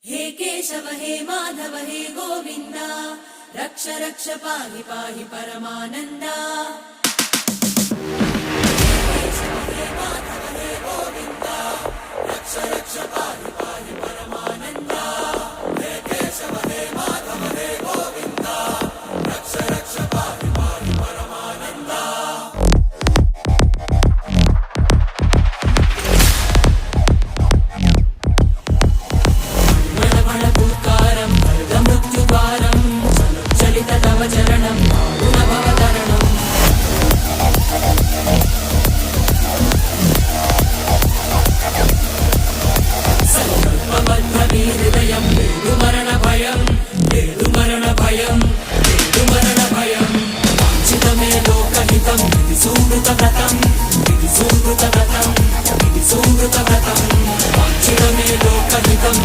हे केशव हे माधव हे गोविंद रक्ष रक्ष पाहि पाहि परमानंदा। हे केशव हे माधव हे गोविंद रक्ष रक्ष पाहि पाहि परमानंदा। हे केशव हे माधव हे गोविंद रक्ष रक्ष पाहि पाहि परमानंदा। चरणं गुणभवतरणं संकल्पबद्धहृदयं मरणभयं मरणभयं मरणभयं वाञ्छितमे लोकहितं विधि सुकृतव्रतं विधि सुकृतव्रतं विधि सुकृतव्रतं।